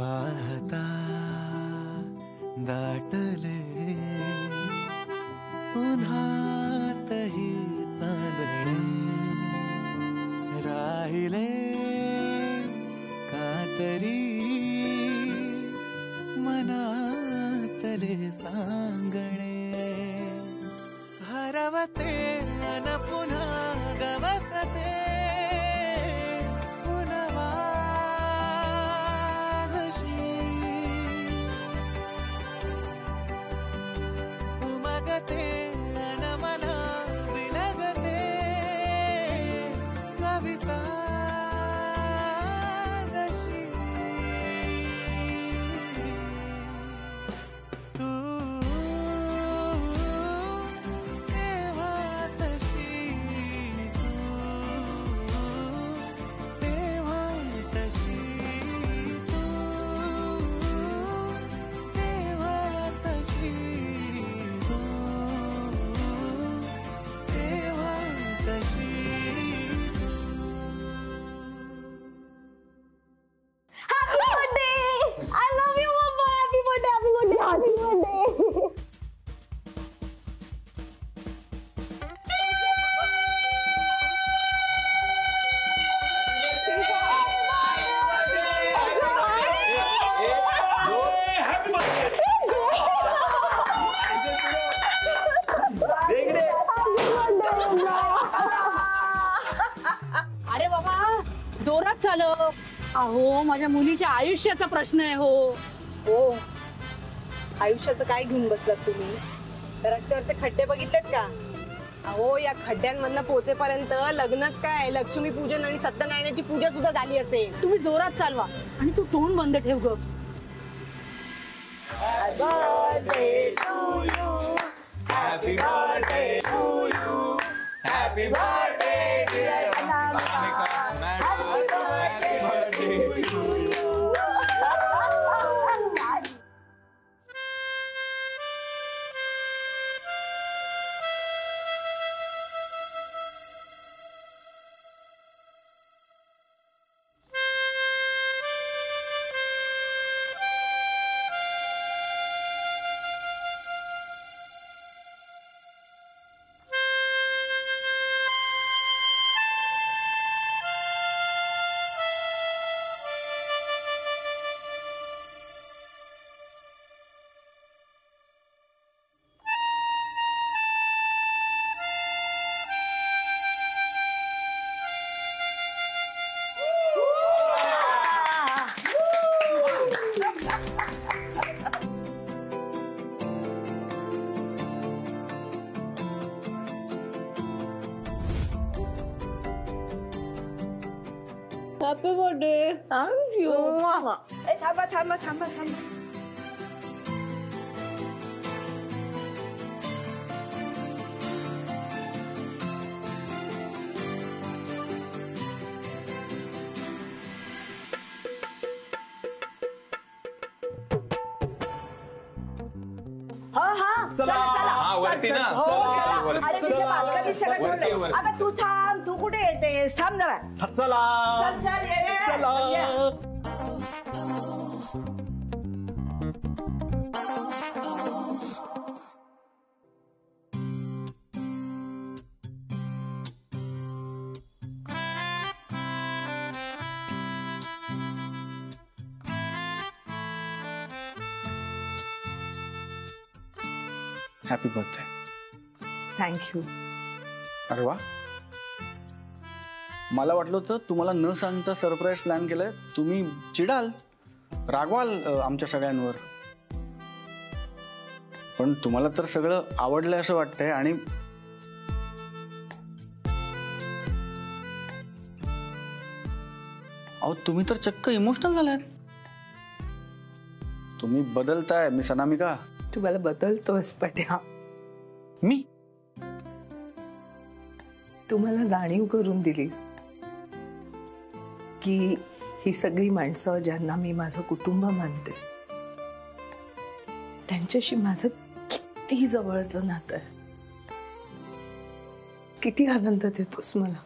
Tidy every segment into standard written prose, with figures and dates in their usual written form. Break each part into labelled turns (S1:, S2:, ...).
S1: पाहता दाटले उन्हातही चांदणे राहिले कातरी मनातले सांगणे हरवते अन पुन्हा गवसते
S2: अहो माझ्या मुलीच्या आयुष्याचा प्रश्न आहे. हो
S3: आयुष्याचं काय घेऊन बसलात तुम्ही? रस्त्यावरचे खड्डे बघितलेत का? अहो या खड्ड्यांमधनं पोहोचेपर्यंत लग्नच काय लक्ष्मी पूजन आणि सत्यनारायणाची पूजा सुद्धा झाली असेल.
S2: तुम्ही जोरात चालवा आणि तू तोंड बंद ठेव ग.
S1: Happy birthday to you. Happy birthday dear Monica. Happy birthday to you.
S2: Happy birthday.
S3: Thank you. थांबा थांबा थांबा थांबा.
S4: चला वरती ना.
S3: अरे तिथे बालकनी सगळं ठेवलंय. अगं तू थांब, तू कुठे येतेस? थांब जरा.
S4: चला
S3: चल ये रे.
S4: Happy birthday.
S3: थँक्यू.
S4: अरे वा, मला वाटलं होतं तुम्हाला न सांगता सरप्राईज प्लॅन केलंय. तुम्ही चिडाल, रागवाल आमच्या सगळ्यांवर, पण तुम्हाला तर सगळं आवडलंय असं वाटतंय. आणि अहो तुम्ही तर चक्क इमोशनल झालात. तुम्ही बदलताय मिस अनामिका.
S3: तू मला बदलतोस पट्या.
S4: मी
S3: तू मला जाणीव करून दिलीस की ही सगळी माणसं ज्यांना मी माझं कुटुंब मानते त्यांच्याशी माझं किती जवळचं नातं आहे. किती आनंद देतोस मला.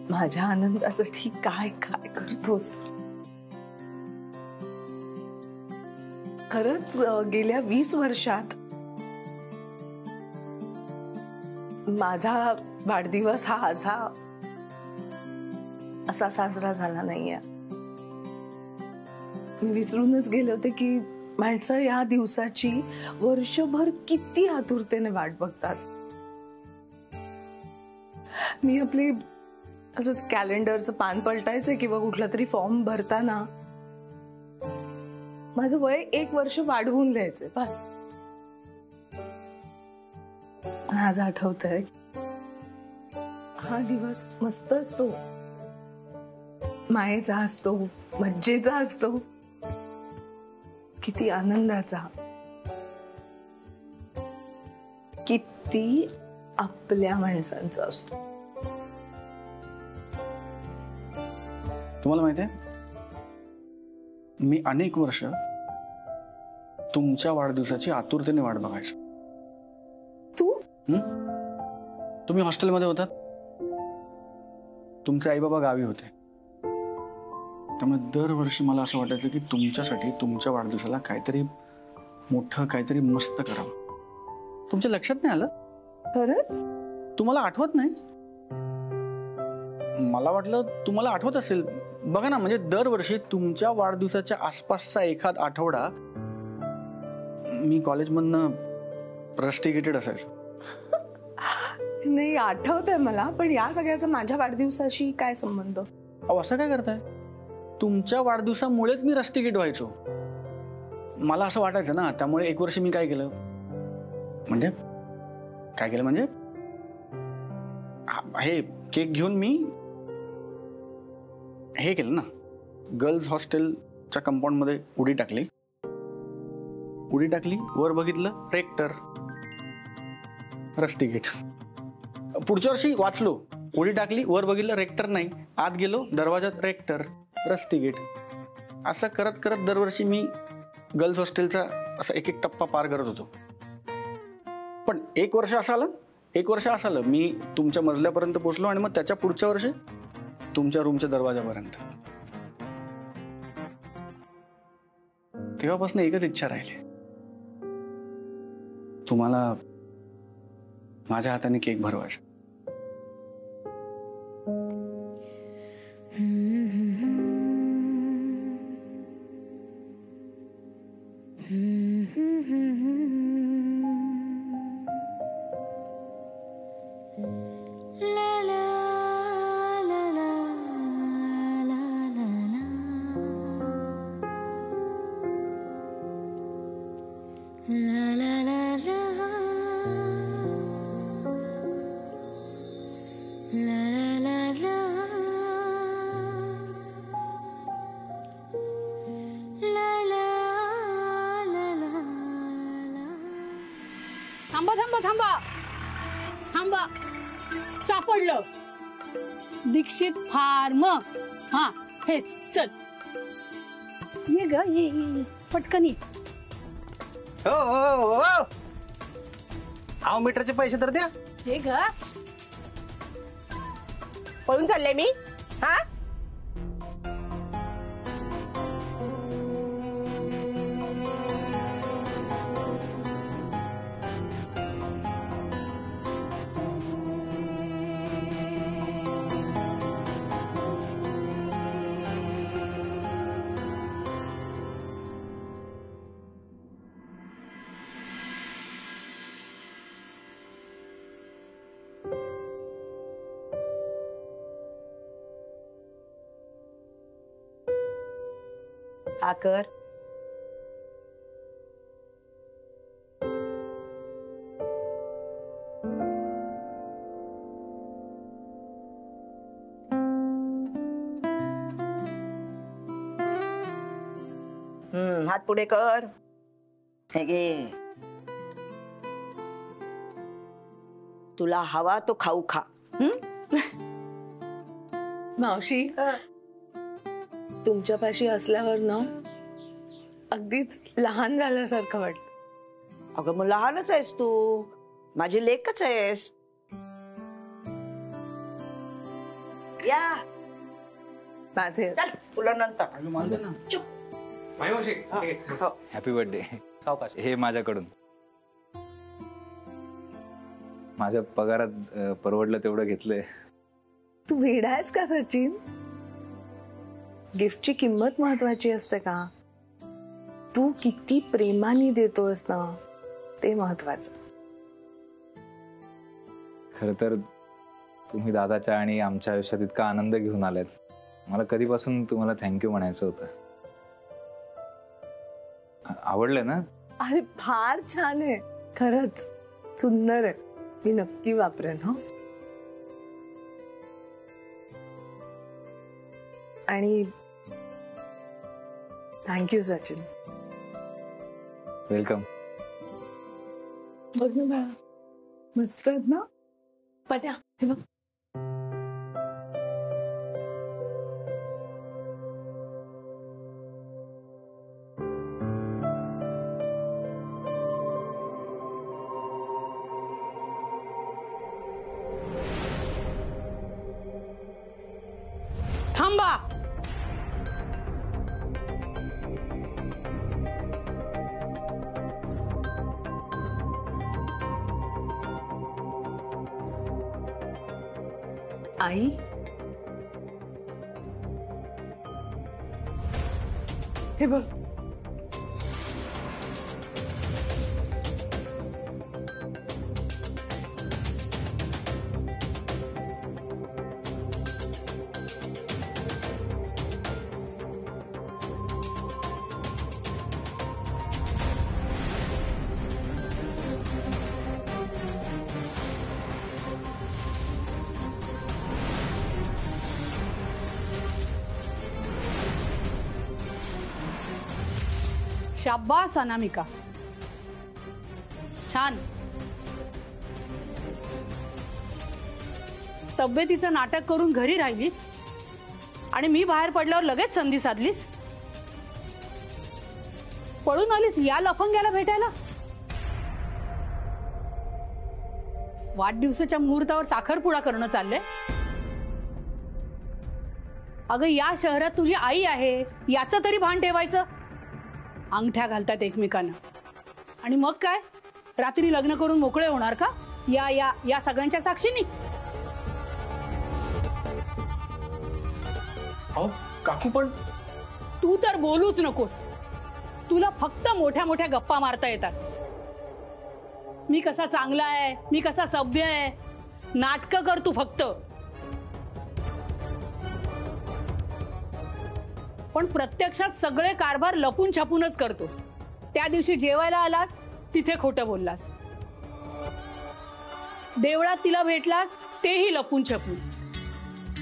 S3: माझ्या आनंदासाठी काय काय करतोस.
S5: खरंच गेल्या 20 वर्षात माझा वाढदिवस हा असा साजरा झाला नाहीये. मी विसरूनच गेले होते की माणसं या दिवसाची वर्षभर किती आतुरतेने वाट बघतात. मी आपली असंच कॅलेंडरचं पान पलटायचं किंवा कुठला तरी फॉर्म भरताना माझं वय 1 वर्ष वाढवून लिहायचंय बस. आज आठवतंय हा दिवस मस्त असतो, मायेचा असतो, मज्जेचा असतो, किती आनंदाचा, किती आपल्या माणसांचा असतो.
S4: तुम्हाला माहिती आहे, मी अनेक वर्ष तुमच्या वाढदिवसाची आतुरतेने वाट बघायचो.
S5: तू
S4: तुम्ही हॉस्टेलमध्ये होतात, तुमचे आई बाबा गावी होते, त्यामुळे दरवर्षी मला असं वाटायचं की तुमच्यासाठी तुमच्या वाढदिवसाला काहीतरी मोठं, काहीतरी मस्त करावं. तुमच्या लक्षात नाही आलं?
S5: खरंच
S4: तुम्हाला आठवत नाही? मला वाटलं तुम्हाला आठवत असेल. बघा ना, म्हणजे दरवर्षी तुमच्या वाढदिवसाच्या आसपासचा एखाद आठवडा मी कॉलेजमधनं रस्टिकेटेड असायचो.
S5: नाही आठवतंय मला, पण या सगळ्याचा माझ्या वाढदिवसाशी काय संबंध?
S4: अहो असं काय करताय? तुमच्या वाढदिवसामुळेच मी रस्टिकेट व्हायचो. मला असं वाटायचं ना, त्यामुळे 1 वर्ष मी काय केलं म्हणजे हे केक घेऊन मी हे केलं ना, गर्ल्स हॉस्टेलच्या कंपाऊंड मध्ये उडी टाकली, वर बघितलं रेक्टर, रस्टिकेट. पुढच्या वर्षी वाचलो, उडी टाकली, वर बघितलं रेक्टर नाही, आत गेलो, दरवाजात रेक्टर, रस्टिकेट. असं करत करत दरवर्षी मी गर्ल्स हॉस्टेलचा असा एक एक टप्पा पार करत होतो. पण 1 वर्ष असं आलं मी तुमच्या मजल्यापर्यंत पोहोचलो, आणि मग त्याच्या पुढच्या वर्षी तुमच्या रूमच्या दरवाजापर्यंत. तेव्हापासून एकच इच्छा राहिली, तुम्हाला माझ्या हाताने केक भरवायचा.
S2: थांबा, सापडलं. दीक्षित फार्म. हा हेच, चल ये ग, ये पटकन ये.
S1: अहो मीटरचे पैसे तर द्या.
S2: हे ग,
S3: पळून चालले मी? हा आकर. हात पुढे कर. हे घे. तुला हवा तो खाऊ खा.
S5: मावशी, तुमच्यापाशी असल्यावर ना अगदीच लहान झाल्यासारखं वाटतं.
S6: अगं मग लहानच आहेस तू, माझी लेकच आहेस. या
S5: माझे
S6: चल, तुला नंतर. चुप.
S7: Happy birthday. हे माझ्याकडून. माझ्या पगारात परवडलं तेवढं घेतलंय.
S5: तू वेडा आहेस का सचिन? गिफ्टची किंमत महत्वाची असते का? तू किती प्रेमाने देतोस ना ते महत्वाचं.
S7: खर तर तुम्ही दादाच्या आणि आमच्या आयुष्यात इतका आनंद घेऊन आलात. मला कधीपासून तुम्हाला थँक्यू म्हणायचं होतं. आवडलं ना?
S5: अरे फार छान आहे, खरंच सुंदर आहे. मी नक्की वापरेन. हो, आणि थँक्यू सचिन.
S7: वेलकम.
S5: बघ ना बाळा, मस्त आहेत ना पट्या. हे बघ.
S2: थांबा.
S5: आई, हे बघ.
S2: शाब्बास अनामिका, छान. तब्येतीचं नाटक करून घरी राहिलीस आणि मी बाहेर पडल्यावर लगेच संधी साधलीस. पळून आलीस या लफंग्याला भेटायला. वाढदिवसाच्या मुहूर्तावर साखरपुडा करणं चाललंय. अगं, या शहरात तुझी आई आहे याचं तरी भान ठेवायचं. अंगठ्या घालतात एकमेकांना आणि मग काय, रात्री लग्न करून मोकळे होणार का या या या सगळ्यांच्या साक्षीनी?
S4: अहो काकू, पण
S2: तू तर बोलूच नकोस. तुला फक्त मोठ्या मोठ्या गप्पा मारता येतात. मी कसा चांगला आहे, मी कसा सभ्य आहे, नाटकं कर तू फक्त. पण प्रत्यक्षात सगळे कारभार लपून छपूनच करतो. त्या दिवशी जेवायला आलास तिथे खोटं बोललास. देवळात तिला भेटलास तेही लपून छपून.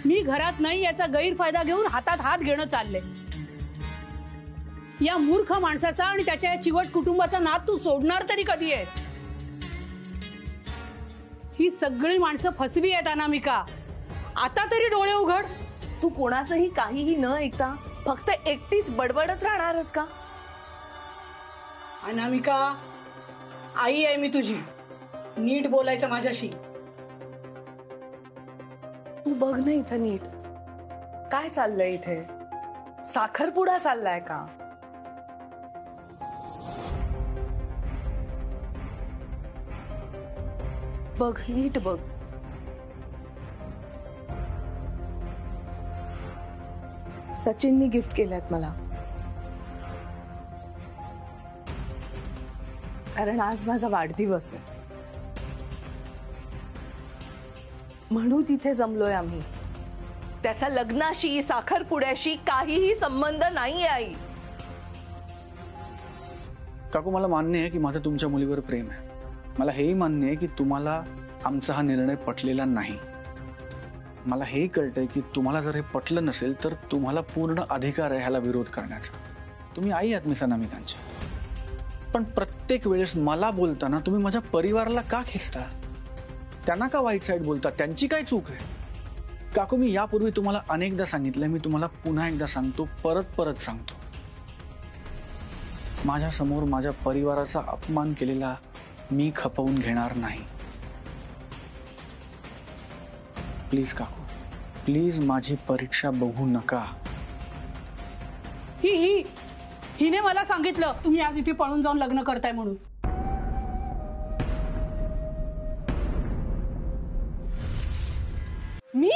S2: मी घरात नाही याचा गैरफायदा घेऊन हातात हात घेणं चाललंय. या मूर्ख माणसाचा आणि त्याच्या या चिवट कुटुंबाचा नाद तू सोडणार तरी कधी आहेस? ही सगळी माणसं फसवी आहेत अनामिका. आता तरी डोळे उघड.
S5: तू कोणाचंही काहीही न ऐकता फक्त एकटीच बडबडत राहणारच का?
S2: अनामिका, आई आहे मी तुझी. नीट बोलायचं माझ्याशी.
S5: तू बघ ना इथं नीट काय चाललंय. इथे साखरपुडा चाललाय का? बघ नीट बघ. सचिननी गिफ्ट केल्यात मला, कारण आज माझा वाढदिवस आहे म्हणून तिथे जमलोय आम्ही. त्याचा लग्नाशी साखरपुड्याशी काहीही संबंध नाही आई.
S4: काकू, मला मान्य आहे की माझं तुमच्या मुलीवर प्रेम आहे. मला हेही मान्य आहे की तुम्हाला आमचा हा निर्णय पटलेला नाही. मला हेही कळतंय की तुम्हाला जर हे पटलं नसेल तर तुम्हाला पूर्ण अधिकार आहे ह्याला विरोध करण्याचा. तुम्ही आई आहात मिस अनामिकांची. पण प्रत्येक वेळेस मला बोलताना तुम्ही माझ्या परिवाराला का खेचता? त्यांना का वाईट साईड बोलता? त्यांची काय चूक आहे? काकू, मी यापूर्वी तुम्हाला अनेकदा सांगितलंय, मी तुम्हाला पुन्हा एकदा सांगतो, परत परत सांगतो, माझ्या समोर माझ्या परिवाराचा अपमान केलेला मी खपवून घेणार नाही. प्लीज काकू, प्लीज माझी परीक्षा बघू नका.
S2: ही हिने मला सांगितलं तुम्ही आज इथे पळून जाऊन लग्न करताय म्हणून.
S3: मी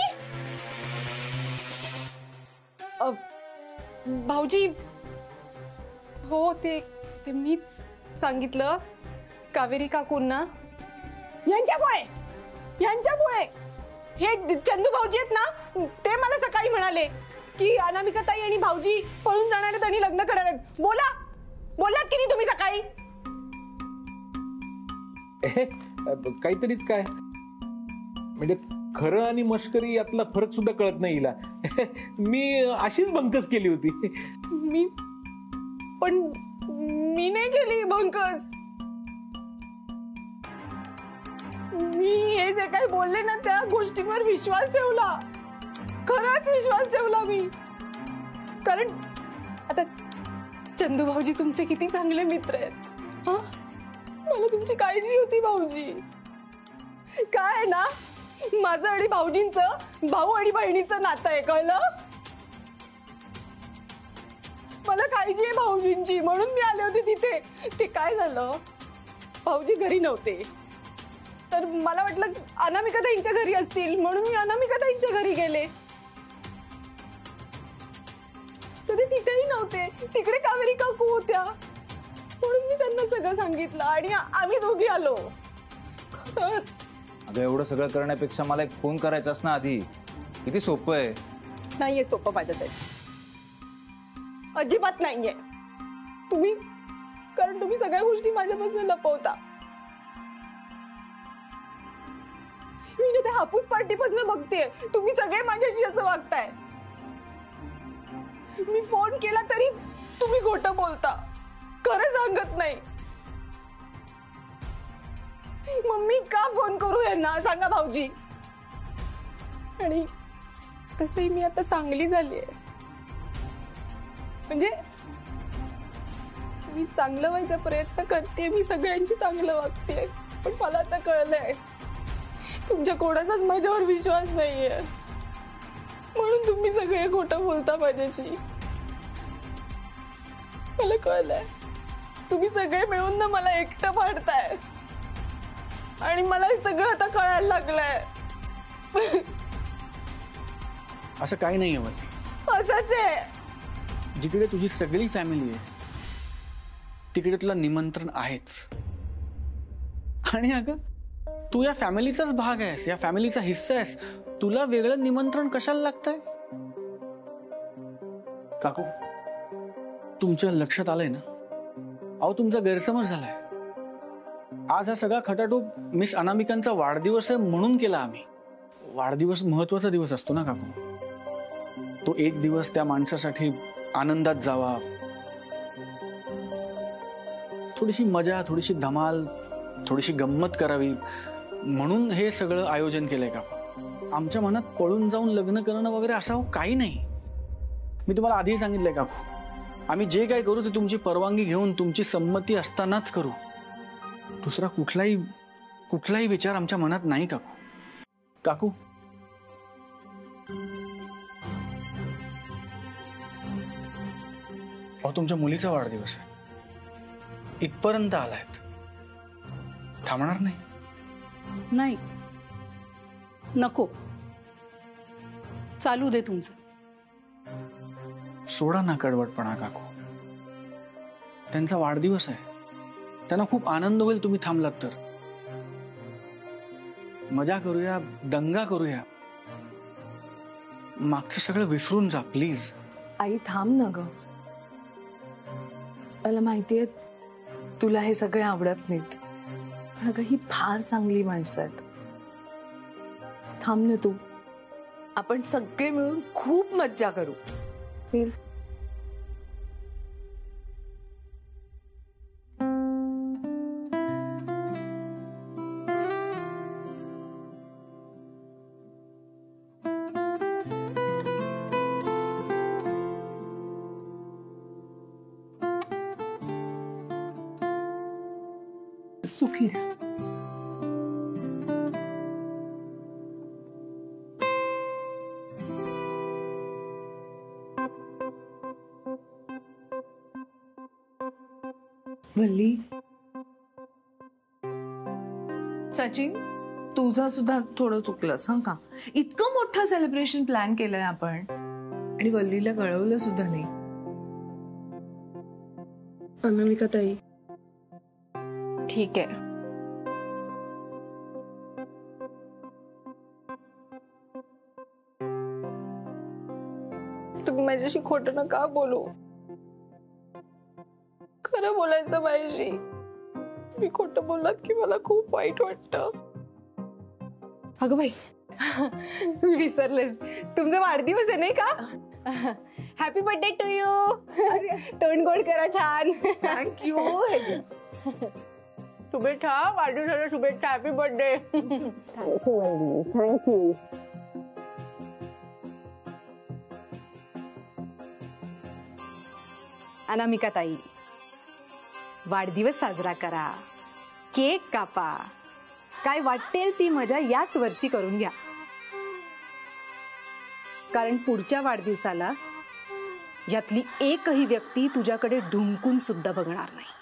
S3: भाऊजी हो ते ते मीच सांगितलं कावेरी काकूंना. यांच्यामुळे हे चंदू भाऊजी आहेत ना, ते मला सकाळी म्हणाले की अनामिका ताई आणि भाऊजी पळून जाणार आहेत आणि लग्न करणार आहेत. बोललात की नाही तुम्ही सकाळी?
S8: काहीतरीच काय म्हणजे खरं आणि मस्करी यातला फरक सुद्धा कळत नाही हिला. मी अशीच बंकस केली होती.
S3: मी नाही केली बंकस. मी हे जे काही बोलले ना त्या गोष्टींवर विश्वास ठेवला. खरंच विश्वास ठेवला मी. कारण आता चंदू भाऊजी तुमचे किती चांगले मित्र आहेत. हा मला तुमची काळजी होती भाऊजी. काय आहे ना, माझं आणि भाऊजींचं भाऊ आणि बहिणीचं नातं आहे, कळलं? मला काळजी आहे भाऊजींची म्हणून मी आले होते तिथे. ते काय झालं, भाऊजी घरी नव्हते तर मला वाटलं अनामिकाताईंच्या घरी असतील म्हणून मी अनामिकाताईंच्या घरी गेले. तर ते तिथेही नव्हते, तिकडे कावेरी काकू होत्या म्हणून मी त्यांना सगळं सांगितलं आणि आम्ही दोघी आलो. खरंच
S7: अगं एवढं सगळं करण्यापेक्षा मला एक फोन करायचास ना आधी. किती सोपं आहे.
S3: नाहीये सोपं माझ्यासाठी, अजिबात नाहीये. कारण तुम्ही सगळ्या गोष्टी माझ्यापासून लपवता. मी त्या हापूस पार्टीपासून बघतेय तुम्ही सगळे माझ्याशी असं वागताय. मी फोन केला तरी तुम्ही खोटं बोलता, खरं सांगत नाही. मम्मी का फोन करू यांना सांगा भाऊजी. आणि तसंही मी आता चांगली झालीये. म्हणजे मी चांगलं व्हायचा प्रयत्न करते, मी सगळ्यांची चांगलं वागते. पण मला आता कळलंय तुमच्या कोणाचाच माझ्यावर विश्वास नाहीये म्हणून तुम्ही सगळे खोटं बोलता माझ्याशी. मला कळलंय तुम्ही सगळे मिळून ना मला एकटं पाडताय आणि मला हे सगळं आता कळायला लागलंय.
S4: असं काही नाही आहे.
S3: असंच आहे.
S4: जिकडे तुझी सगळी फॅमिली आहे तिकडे तुला निमंत्रण आहेच. आणि अगं तू या फॅमिलीचाच भाग आहेस, या फॅमिलीचा हिस्सा आहेस. तुला वेगळं निमंत्रण कशाला लागतंय? काकू तुमच्या लक्षात आलंय ना, अहो तुमचा गैरसमज झालाय. आज हा सगळा खटाटोप मिस अनामिकांचा वाढदिवस आहे म्हणून केला आम्ही. वाढदिवस महत्वाचा दिवस असतो ना काकू. तो एक दिवस त्या माणसासाठी आनंदात जावा, थोडीशी मजा, थोडीशी धमाल, थोडीशी गंमत करावी म्हणून हे सगळं आयोजन केलंय काकू. आमच्या मनात पळून जाऊन लग्न करणं वगैरे असं काही नाही. मी तुम्हाला आधीही सांगितलंय काकू, आम्ही जे काय करू ते तुमची परवानगी घेऊन तुमची संमती असतानाच करू. दुसरा कुठलाही विचार आमच्या मनात नाही काकू. काकू अहो तुमच्या मुलीचा वाढदिवस आहे, इथपर्यंत आलायत, थांबणार नाही?
S2: नाही नको, चालू दे तुमचं.
S4: सोडा ना कडवटपणा काकू. त्यांचा वाढदिवस आहे, त्यांना खूप आनंद होईल तुम्ही थांबलात तर. मजा करूया, दंगा करूया, मागचं सगळं विसरून जा प्लीज.
S5: आई थांब ना ग. मला माहितीये तुला हे सगळे आवडत नाहीत, पण अगं ही फार चांगली माणसं आहेत. थांब ना तू, आपण सगळे मिळून खूप मज्जा करू.
S2: सुखी राहा.
S5: वल्ली, सचिन तुझं सुद्धा थोडं चुकलंस हं का. इतकं मोठं सेलिब्रेशन प्लॅन केलंय आपण आणि वल्लीला कळवलं सुद्धा नाही.
S3: अनामिका ताई, ठीक आहे. तुम्ही माझ्याशी खोटं नका बोलू. खरं बोलायचं माझ्याशी. मी खोटं बोललात की मला खूप वाईट वाटतं.
S2: अगं बाई,
S3: मी विसरलेस, तुमचा वाढदिवस आहे नाही का? Happy birthday to you. तोंड गोड करा छान.
S5: थँक्यू.
S3: शुभेच्छा, वाढदिवसाला शुभेच्छा. Happy birthday. थँक्यू. अनामिका ताई, वाढदिवस साजरा करा, केक कापा, काय वाटेल ती मजा याच वर्षी करून घ्या. कारण पुढच्या वाढदिवसाला यातली एकही व्यक्ती तुझ्याकडे ढुंकून सुद्धा बघणार नाही.